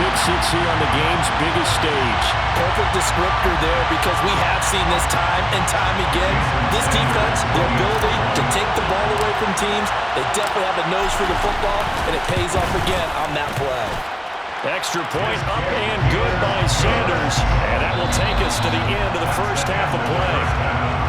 pick six here on the game's biggest stage. Perfect descriptor there because we have seen this time and time again. This defense, their ability to take the ball away from teams, they definitely have a nose for the football, and it pays off again on that play. Extra point up and good by Sanders. And that will take us to the end of the first half of play.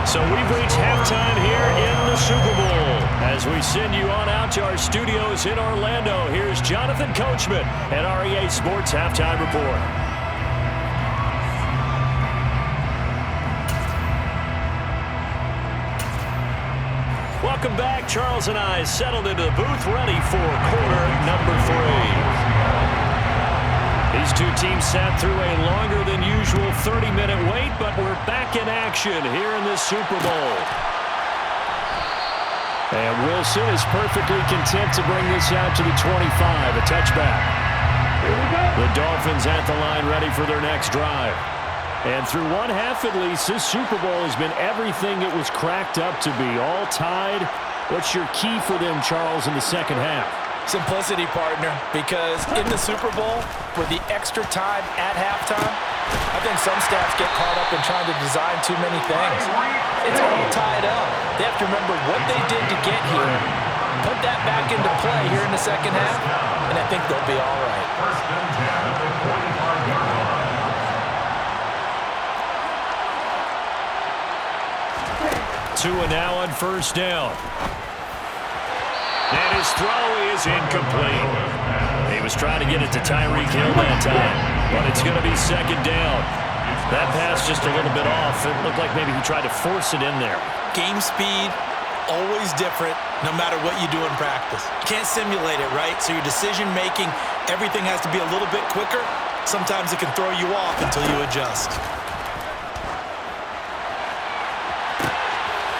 So we've reached halftime here in the Super Bowl. As we send you on out to our studios in Orlando, here's Jonathan Coachman at REA Sports Halftime Report. Welcome back. Charles and I settled into the booth ready for quarter number 3. These two teams sat through a longer than usual 30-minute wait, but we're back in action here in the Super Bowl. And Wilson is perfectly content to bring this out to the 25, a touchback. The Dolphins at the line ready for their next drive. And through one half at least, this Super Bowl has been everything it was cracked up to be, all tied. What's your key for them, Charles, in the second half? Simplicity, partner, because in the Super Bowl, with the extra time at halftime, I think some staffs get caught up in trying to design too many things. It's all tied up. They have to remember what they did to get here, put that back into play here in the second half, and I think they'll be all right. Tua now on first down. And his throw is incomplete. He was trying to get it to Tyreek Hill that time, but it's going to be second down. That pass just a little bit off. It looked like maybe he tried to force it in there. Game speed, always different no matter what you do in practice. Can't simulate it, right? So your decision-making, everything has to be a little bit quicker. Sometimes it can throw you off until you adjust.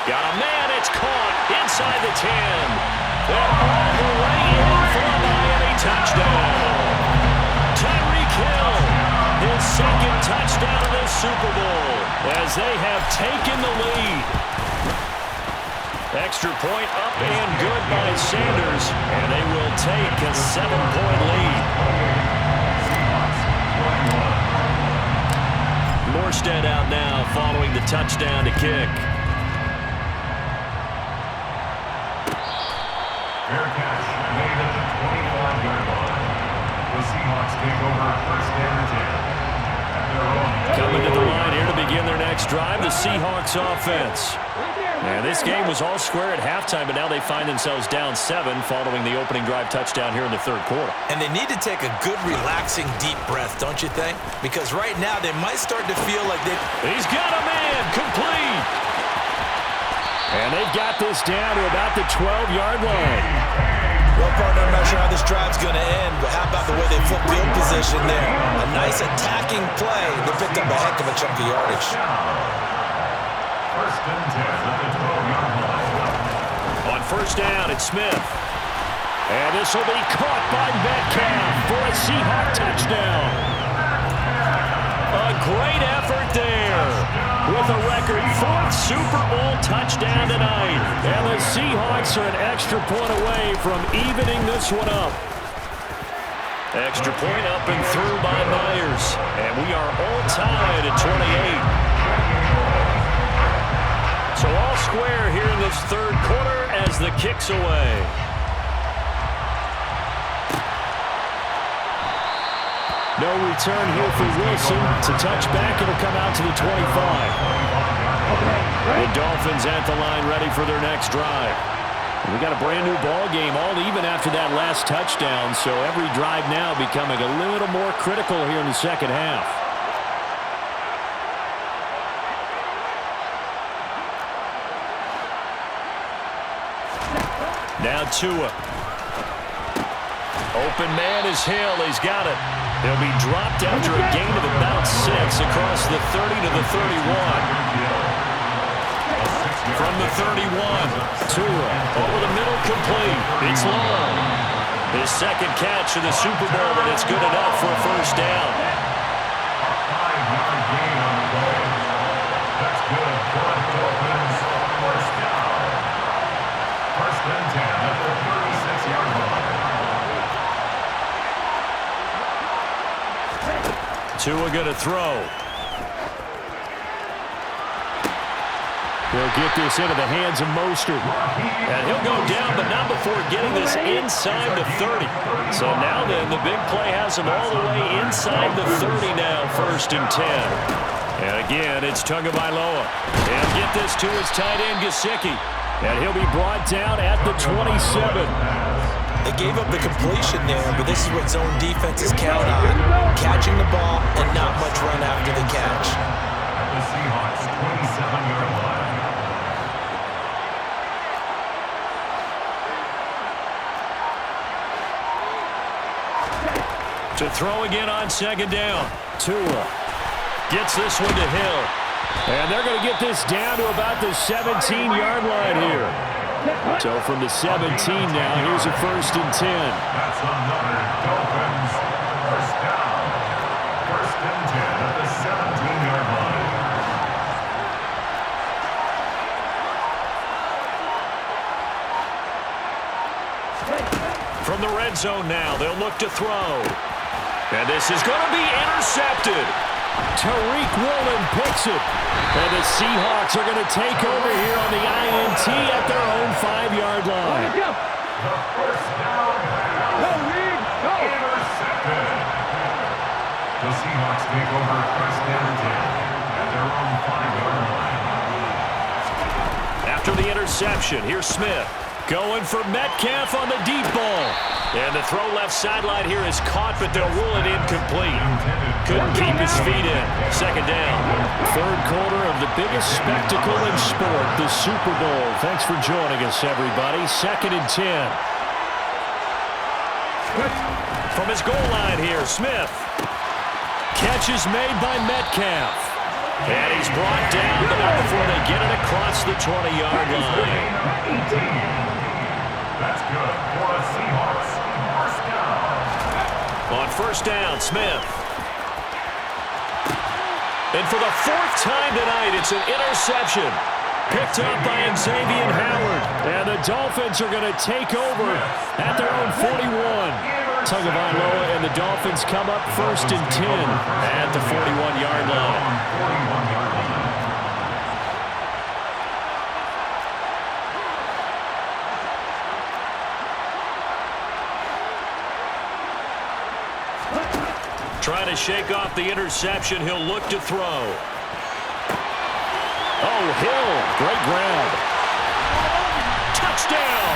Got a man, it's caught inside the 10. And all the way in for a Miami touchdown. Tyreek Hill, his second touchdown of the Super Bowl, as they have taken the lead. Extra point up and good by Sanders, and they will take a 7-point lead. Morstead out now following the touchdown to kick. Fair catch made at the 25-yard line. The Seahawks take over first down and 10. Coming to the line here to begin their next drive, the Seahawks offense. And this game was all square at halftime, but now they find themselves down 7 following the opening drive touchdown here in the third quarter. And they need to take a good, relaxing, deep breath, don't you think? Because right now they might start to feel like they... He's got a man, complete. And they've got this down to about the 12-yard line. Well, partner, I'm not sure how this drive's going to end, but how about the way they flip field position there? A nice attacking play. They picked up a heck of a chunk of yardage. First and 10 at the 12-yard line. On first down, it's Smith. And this will be caught by Metcalf for a Seahawk touchdown. A great effort there. With a record 4th Super Bowl touchdown tonight. And the Seahawks are an extra point away from evening this one up. Extra point up and through by Myers. And we are all tied at 28. So all square here in this third quarter as the kick's away. No return here for Wilson. To touch back, it'll come out to the 25. The Dolphins at the line ready for their next drive. We got a brand new ball game, all even after that last touchdown, so every drive now becoming a little more critical here in the second half. Now Tua. Open man is Hill. He's got it. He'll be dropped after a gain of about 6 across the 30 to the 31. From the 31, Tua over the middle, complete. It's long. His second catch of the Super Bowl, and it's good enough for a first down. Five-yard gain on the play. That's good for the Dolphins. First down. First and 10 at the 36-yard line. Tua going to throw. He'll get this into the hands of Mostert. And he'll go down, but not before getting this inside the 30. So now then, the big play has him all the way inside the 30 now, 1st and 10. And again, it's Tagovailoa. He'll get this to his tight end, Gesicki. And he'll be brought down at the 27. They gave up the completion there, but this is what zone defenses count on. Catching the ball and not much run after the catch. The Seahawks 27-yard line. To throw again on 2nd down. Tua gets this one to Hill. And they're going to get this down to about the 17-yard line here. So from the 17 now, here's a 1st and 10. That's another Dolphins 1st down. 1st and 10 at the 17-yard line. From the red zone now, they'll look to throw. And this is going to be intercepted. Tariq Woolen picks it. And the Seahawks are going to take over here on the INT at their own 5-yard line. The 1st down pass. Intercepted. The Seahawks take over 1st and 10 at their own 5-yard line. After the interception, here's Smith. Going for Metcalf on the deep ball. And the throw left sideline here is caught, but they'll rule it incomplete. Couldn't keep his feet in. 2nd down. 3rd quarter of the biggest spectacle in sport, the Super Bowl. Thanks for joining us, everybody. 2nd and 10. From his goal line here, Smith. Catch is made by Metcalf. And he's brought down, but not before they get it across the 20-yard line. That's good for the Seahawks. 1st down. On 1st down, Smith. And for the 4th time tonight, it's an interception. Picked up by Xavier Howard. And the Dolphins are going to take over at their own 41. Tagovailoa and the Dolphins come up 1st and 10 at the 41-yard line. 41-yard line. Trying to shake off the interception. He'll look to throw. Oh, Hill. Great grab. Touchdown.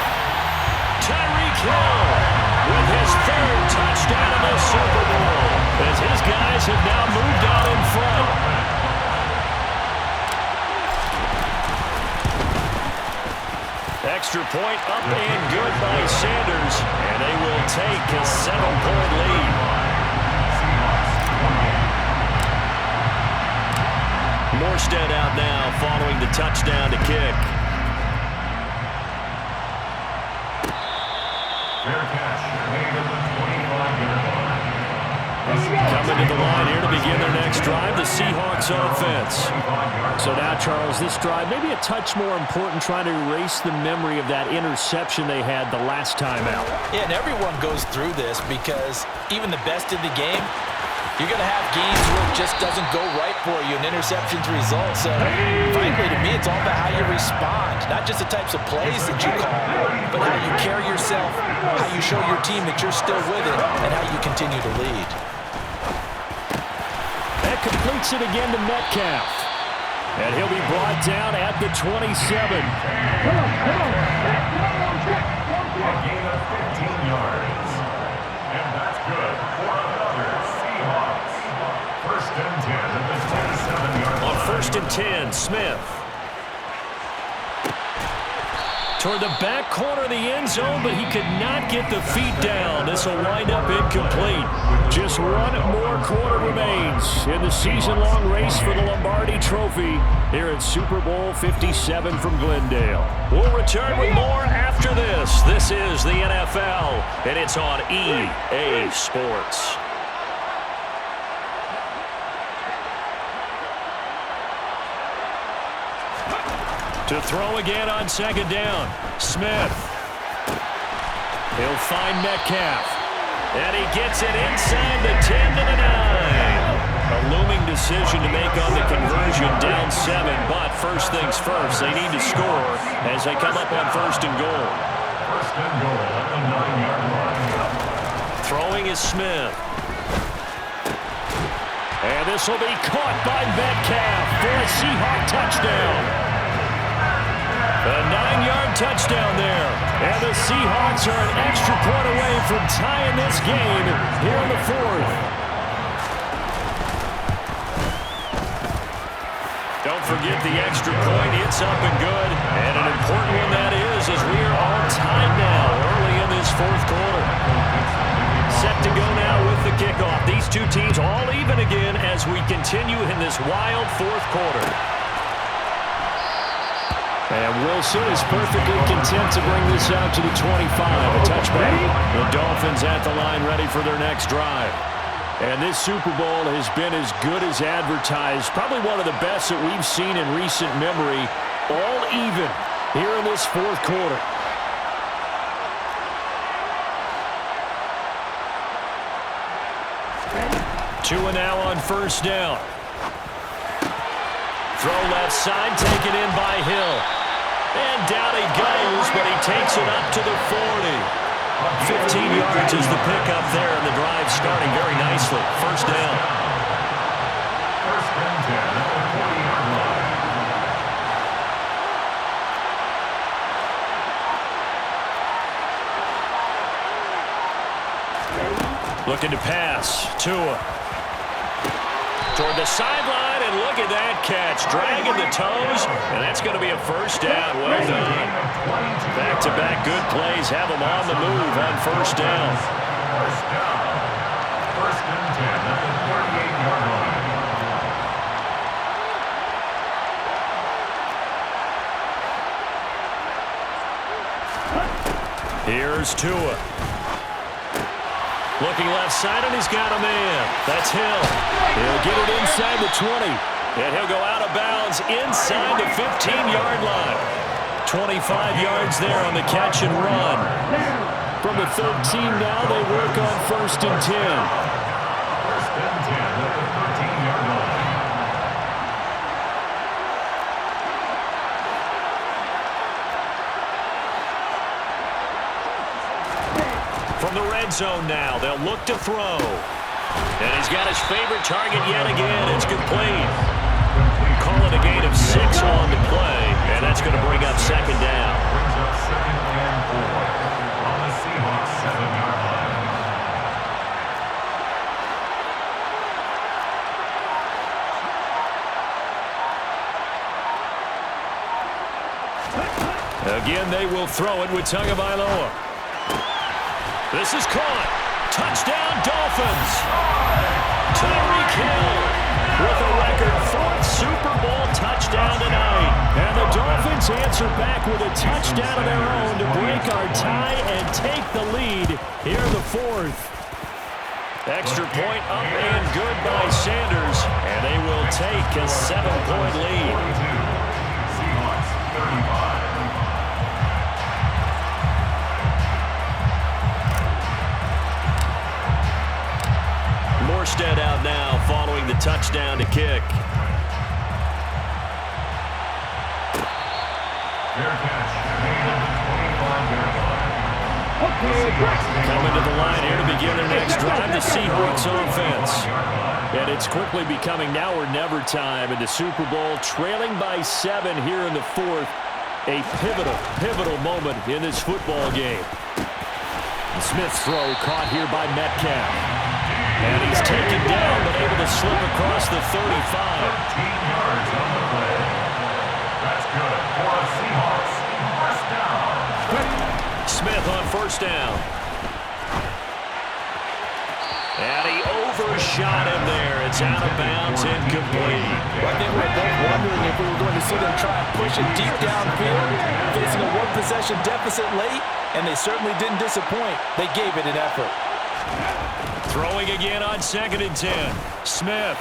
Tyreek Hill with his 3rd touchdown of the Super Bowl as his guys have now moved out in front. Extra point up and good by Sanders, and they will take a 7-point lead. Morstead out now following the touchdown to kick. Fair catch made at the 25-yard line. Coming to the line here to begin their next drive, the Seahawks offense. So now, Charles, this drive maybe a touch more important, trying to erase the memory of that interception they had the last time out. Yeah, and everyone goes through this because even the best in the game, you're going to have games where it just doesn't go right for you, and interceptions result. So, frankly, to me, it's all about how you respond, not just the types of plays that you call, but how you carry yourself, how you show your team that you're still with it, and how you continue to lead. That completes it again to Metcalf. And he'll be brought down at the 27. A gain of 15 yards. And that's good for another Seahawks. 1st and 10 at the 27-yard line. On 1st and 10, Smith. Toward the back corner of the end zone, but he could not get the feet down. This will wind up incomplete. Just one more quarter remains in the season-long race for the Lombardi Trophy here at Super Bowl 57 from Glendale. We'll return with more after this. This is the NFL, and it's on EA Sports. To throw again on 2nd down, Smith. He'll find Metcalf. And he gets it inside the 10 to the 9. A looming decision to make on the conversion, down 7. But first things first, they need to score as they come up on 1st and goal. 1st and goal at the 9-yard line. Throwing is Smith. And this will be caught by Metcalf for a Seahawk touchdown. A 9-yard touchdown there. And the Seahawks are an extra point away from tying this game here in the 4th. Don't forget the extra point. It's up and good. And an important one that is, as we are all tied now early in this 4th quarter. Set to go now with the kickoff. These two teams all even again as we continue in this wild 4th quarter. And Wilson is perfectly content to bring this out to the 25. A touchback. The Dolphins at the line ready for their next drive. And this Super Bowl has been as good as advertised. Probably one of the best that we've seen in recent memory. All even here in this 4th quarter. Two and now on 1st down. Throw left side, taken in by Hill. And down he goes, but he takes it up to the 40. 15 yards is the pickup there, and the drive starting very nicely. 1st down. 1st and 10 at the 40-yard line. Looking to pass. Tua. Toward the sideline, and look at that catch. Dragging the toes, and that's going to be a 1st down. Well done. Back-to-back good plays have them on the move on 1st down. 1st down. 1st and 10 at the 38-yard line. Here's Tua. Looking left side, and he's got a man. That's Hill. He'll get it inside the 20. And he'll go out of bounds inside the 15-yard line. 25 yards there on the catch and run. From the 13 now, they work on 1st and 10. 1st and 10 at the 13-yard line. From the red zone now, they'll look to throw. And he's got his favorite target yet again. It's complete. Call it a gain of 6 on the play, and that's going to bring up 2nd down. Brings up 2nd and 4 on the Seahawks 7-yard line. Again, they will throw it with Tagovailoa. This is caught. Touchdown, Dolphins. Tyreek Hill with a record 4th Super Bowl touchdown tonight. And the Dolphins answer back with a touchdown of their own to break our tie and take the lead here in the 4th. Extra point up and good by Sanders. And they will take a 7-point lead. 42. Seahawks 35. Morstead out now following the touchdown to kick. Fair catch made at the 25-yard line. Coming to the line here to begin their next drive, the Seahawks offense. And it's quickly becoming now or never time in the Super Bowl, trailing by 7 here in the 4th. A pivotal moment in this football game. The Smith's throw caught here by Metcalf. And he's taken down, but able to slip across the 35. 13 yards on the play. That's good for the Seahawks. 1st down. Smith on 1st down. And he overshot him there. It's out of bounds, incomplete. Well, I think we were both wondering if we were going to see them try and push it deep downfield, facing a 1-possession deficit late, and they certainly didn't disappoint. They gave it an effort. Throwing again on 2nd and 10. Smith.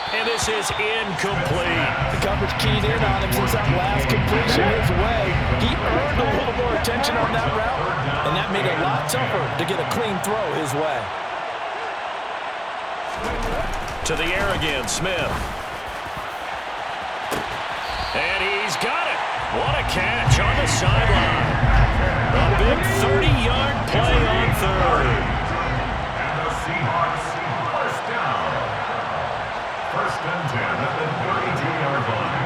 And this is incomplete. The coverage keyed in on him since that last completion his way. He earned a little more attention on that route, and that made it a lot tougher to get a clean throw his way. To the air again, Smith. And he's got it. What a catch on the sideline. A big 30-yard play on third. And the Seahawks first down. First and 10 at the 32-yard line.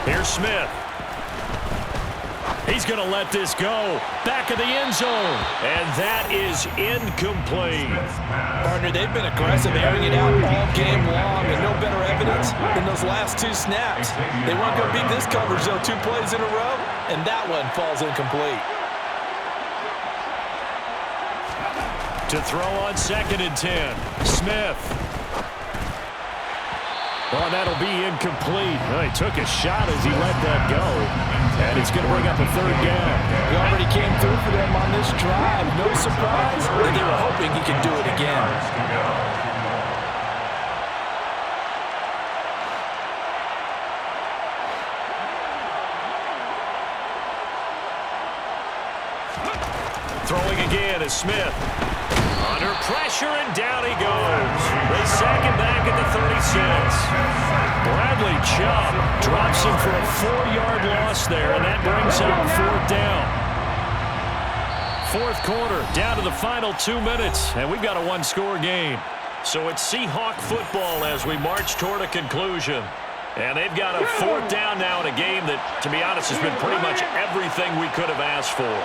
Here's Smith. He's going to let this go. Back of the end zone. And that is incomplete. Partner, they've been aggressive, airing it out all game long, and no better evidence than those last two snaps. They weren't going to beat this coverage, though, 2 plays in a row, and that one falls incomplete. To throw on 2nd and 10. Smith. Oh, that'll be incomplete. Well, he took a shot as he let that go. And it's going to bring up a 3rd down. He already came through for them on this drive. No surprise that they were hoping he could do it again. Throwing again is Smith. Under pressure, and down he goes. They sack him back at the 36. Bradley Chubb drops him for a 4-yard loss there, and that brings up 4th down. 4th quarter, down to the final 2 minutes, and we've got a 1-score game. So it's Seahawk football as we march toward a conclusion. And they've got a 4th down now in a game that, to be honest, has been pretty much everything we could have asked for.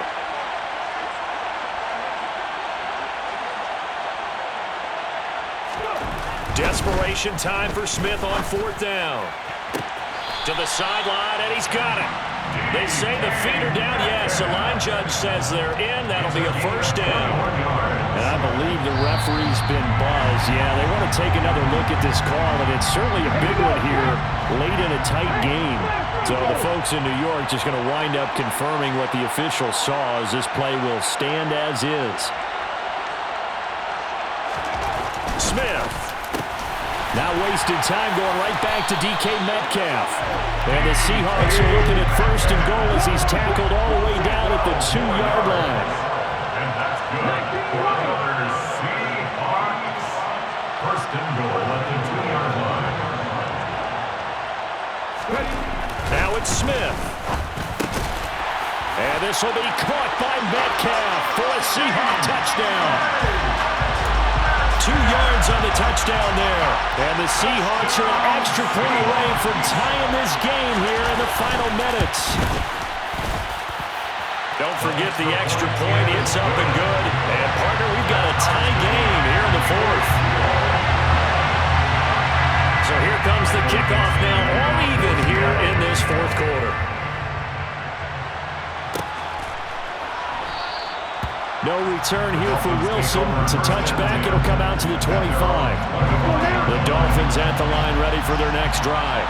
Desperation time for Smith on 4th down. To the sideline, and he's got it. They say the feet are down. Yes, the line judge says they're in. That'll be a 1st down. And I believe the referee's been buzzed. Yeah, they want to take another look at this call, and it's certainly a big one here late in a tight game. So the folks in New York just going to wind up confirming what the official saw as this play will stand as is. Smith. Now wasting time going right back to DK Metcalf. And the Seahawks are looking at 1st and goal as he's tackled all the way down at the 2-yard line. And that's good. Another Seahawks. 1st and goal at the 2-yard line. Now it's Smith. And this will be caught by Metcalf for a Seahawk touchdown. 2 yards on the touchdown there. And the Seahawks are an extra point away from tying this game here in the final minutes. Don't forget the extra point. It's up and good. And, partner, we've got a tie game here in the 4th. So here comes the kickoff now, all even here in this 4th quarter. No return here for Wilson. To touch back, it'll come out to the 25. The Dolphins at the line ready for their next drive.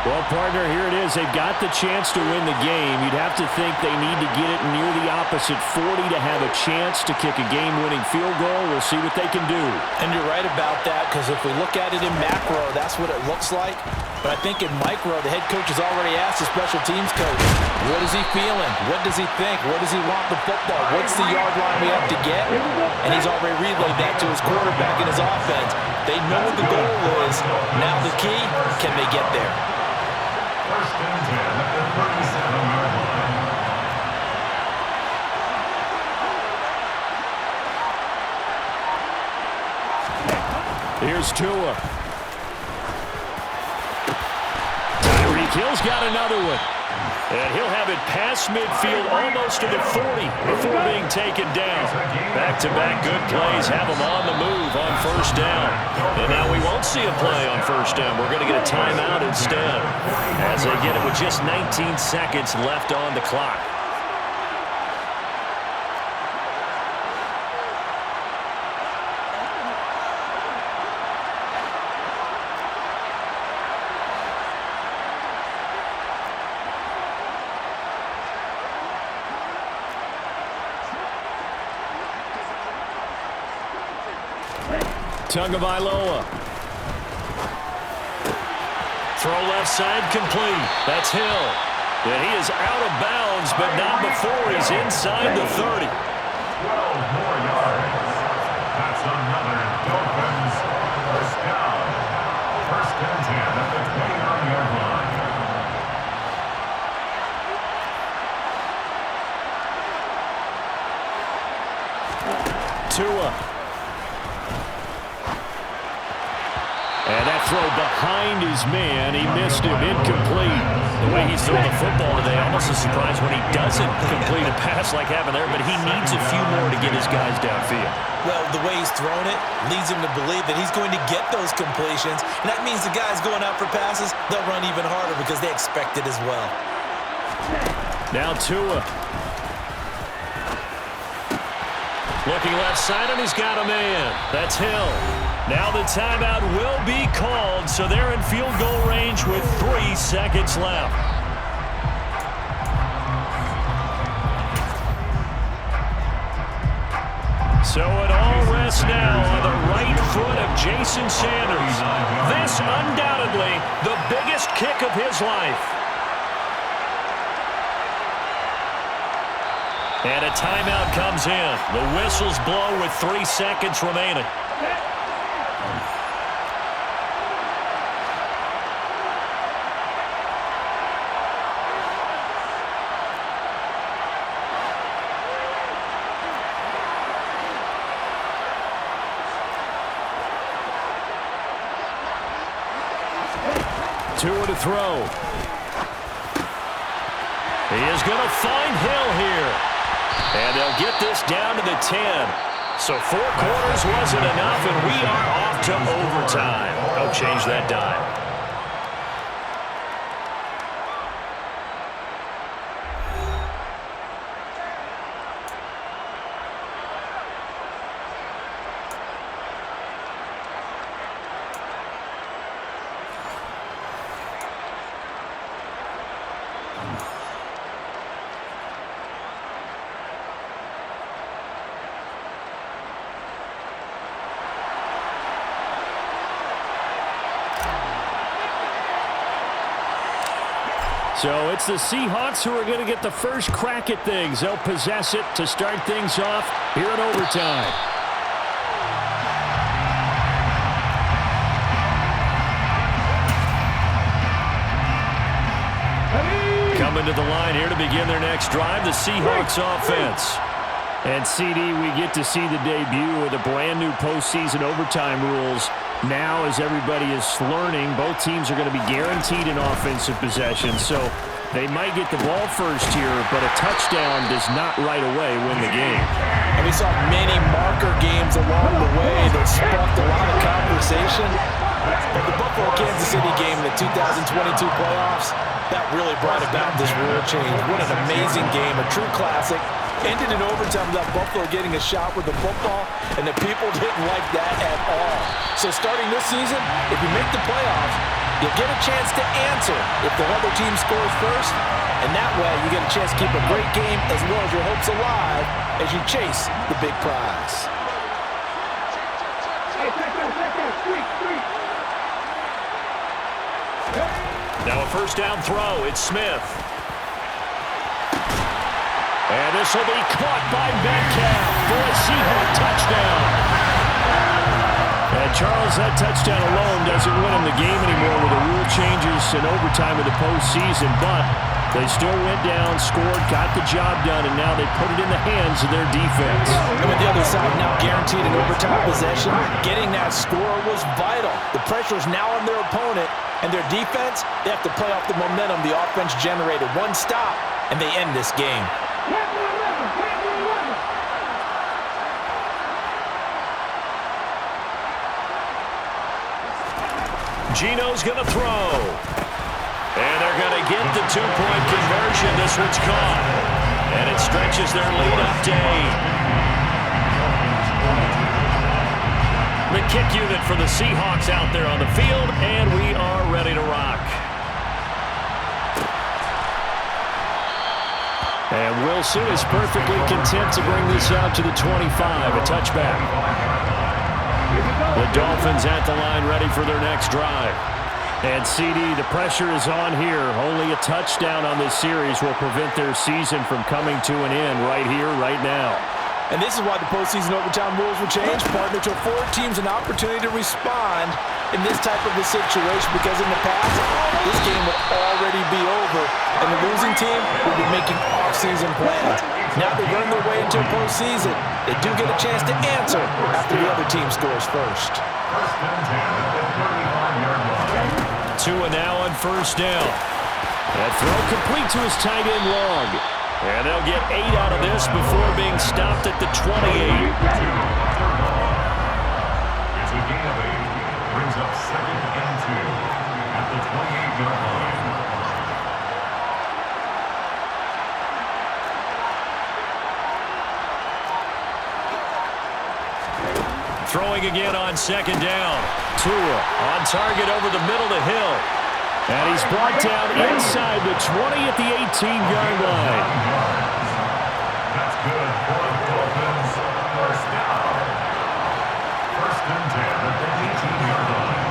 Well, partner, here it is. They've got the chance to win the game. You'd have to think they need to get it near the opposite 40 to have a chance to kick a game-winning field goal. We'll see what they can do. And you're right about that, because if we look at it in macro, that's what it looks like. But I think in micro, the head coach has already asked the special teams coach, what is he feeling? What does he think? What does he want the football? What's the yard line we have to get? And he's already relayed that to his quarterback and his offense. They know what the goal is. Now the key, can they get there? 1st and 10 at the 37-yard line. Here's Tua. Tyreek Hill's got another one. And he'll have it past midfield almost to the 40 before being taken down. Back-to-back good plays have him on the move on 1st down. And now we won't see a play on 1st down. We're going to get a timeout instead as they get it with just 19 seconds left on the clock. Tagovailoa. Throw left side complete. That's Hill. And he is out of bounds, but not before he's inside the 30. 12 more yards. That's another Dolphins Tua. And that throw behind his man. He missed him. Incomplete. The way he's throwing the football today, almost a surprise when he doesn't complete a pass like happened there, but he needs a few more to get his guys downfield. Well, the way he's thrown it leads him to believe that he's going to get those completions, and that means the guys going out for passes, they'll run even harder because they expect it as well. Now Tua. Looking left side, and he's got a man. That's Hill. Now the timeout will be called, so they're in field goal range with 3 seconds left. So it all rests now on the right foot of Jason Sanders. This undoubtedly the biggest kick of his life. And a timeout comes in. The whistles blow with 3 seconds remaining. Tua to throw. He is going to find Hill here. And they'll get this down to the 10. So 4 quarters wasn't enough, and we are off to overtime. Don't change that dime. So it's the Seahawks who are going to get the first crack at things. They'll possess it to start things off here in overtime. Coming to the line here to begin their next drive, the Seahawks offense. And CD, we get to see the debut of the brand new postseason overtime rules. Now, as everybody is learning, both teams are going to be guaranteed an offensive possession. So they might get the ball first here, but a touchdown does not right away win the game. And we saw many marker games along the way that sparked a lot of conversation. But the Buffalo-Kansas City game in the 2022 playoffs, that really brought about this rule change. What an amazing game, a true classic. Ended in overtime without Buffalo getting a shot with the football, and the people didn't like that at all. So starting this season, if you make the playoffs, you'll get a chance to answer if the other team scores first, and that way you get a chance to keep a great game as well as your hopes alive as you chase the big prize. Now a first down throw. It's Smith. And this will be caught by Metcalf for a Seahawk touchdown. And Charles, that touchdown alone doesn't win him the game anymore with the rule changes and overtime of the postseason, but they still went down, scored, got the job done, and now they put it in the hands of their defense. And with the other side now guaranteed an overtime possession, getting that score was vital. The pressure is now on their opponent, and their defense, they have to play off the momentum the offense generated. One stop, and they end this game. Gino's going to throw. And they're going to get the 2-point conversion. This one's caught. And it stretches their lead up to 8. The kick unit for the Seahawks out there on the field, and we are ready to rock. And Wilson is perfectly content to bring this out to the 25, a touchback. The Dolphins at the line ready for their next drive. And CD, the pressure is on here. Only a touchdown on this series will prevent their season from coming to an end right here, right now. And this is why the postseason overtime rules were changed, partner, to afford teams an opportunity to respond in this type of a situation, because in the past, this game would already be over, and the losing team would be making off-season plans. Now they've earned their way into a postseason. they do get a chance to answer after the other team scores first. First and 10 at the 35-yard line. Tua now on first down. That throw complete to his tight end Long. And they'll get 8 out of this before being stopped at the 28. It's a gain of 8. Brings up 2nd and 2 at the 28-yard line. Throwing again on second down. Tua on target over the middle to Hill. And he's brought down inside the 20 at the 18-yard line. That's good for the Dolphins. First down. First and 10 at the 18-yard line.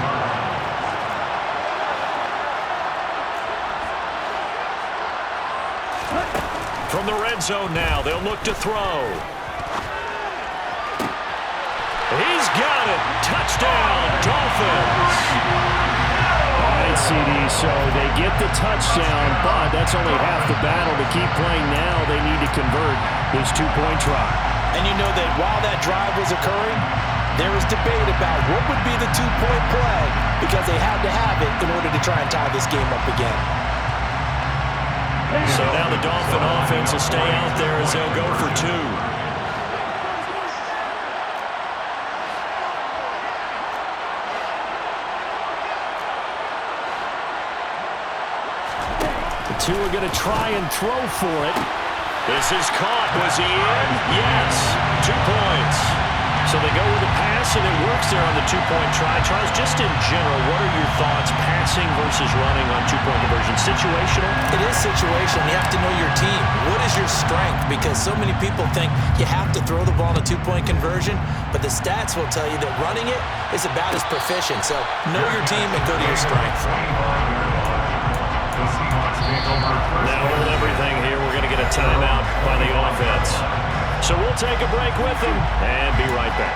From the red zone now, they'll look to throw. He's got it. Touchdown, Dolphins. All right, CD, so they get the touchdown, but that's only half the battle. To keep playing now, they need to convert this two-point try. And you know that while that drive was occurring, there was debate about what would be the two-point play because they had to have it in order to try and tie this game up again. So now the Dolphin offense will stay out there as they'll go for 2. Two are going to try and throw for it. This is caught. Was he in? Yes. 2 points. So they go with the pass, and it works there on the two-point try. Charles, just in general, what are your thoughts, passing versus running on two-point conversion? Situational? It is situational. You have to know your team. What is your strength? Because so many people think you have to throw the ball in a two-point conversion, but the stats will tell you that running it is about as proficient. So know your team and go to your strength. Now with everything here, we're going to get a timeout by the offense. So we'll take a break with them and be right back.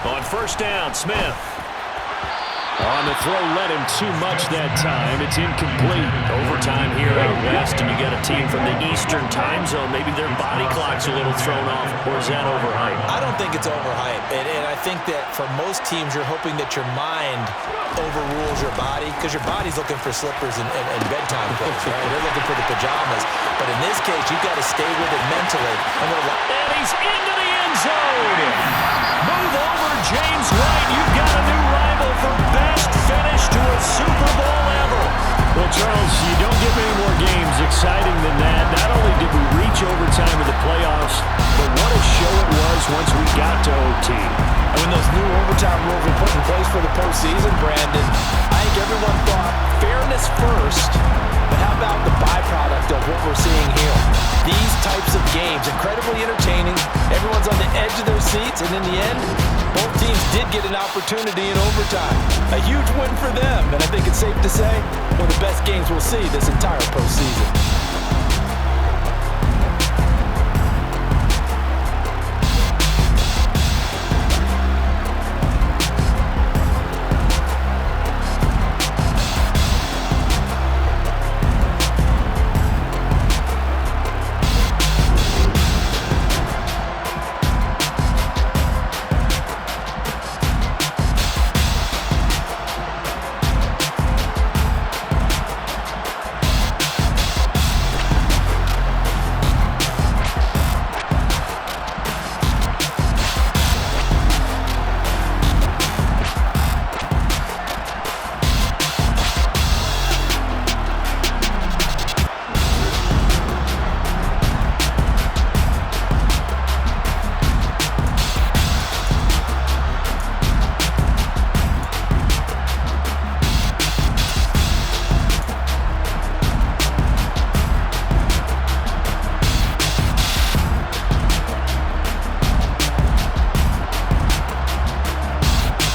On first down, Smith. On the throw, led him too much that time. It's incomplete. Overtime here out west, and you got a team from the Eastern time zone. Maybe their body clock's a little thrown off, or is that overhyped? I don't think it's overhyped, and I think that for most teams, you're hoping that your mind overrules your body, because your body's looking for slippers and bedtime clothes, right? They're looking for the pajamas. But in this case, you've got to stay with it mentally. And he's into the end zone. Move over, James White. You've got a new rival for best finish to a Super Bowl ever. Well, Charles, you don't get many more games exciting than that. Not only did we reach overtime in the playoffs, but what a show it was once we got to OT. And when those new overtime rules were put in place for the postseason, Brandon, I think everyone thought fairness first, but how about the byproduct of what we're seeing here? These types of games, incredibly entertaining. Everyone's on the edge of their seats, and in the end, both teams did get an opportunity in overtime. A huge win for them, and I think it's safe to say one of the best games we'll see this entire postseason.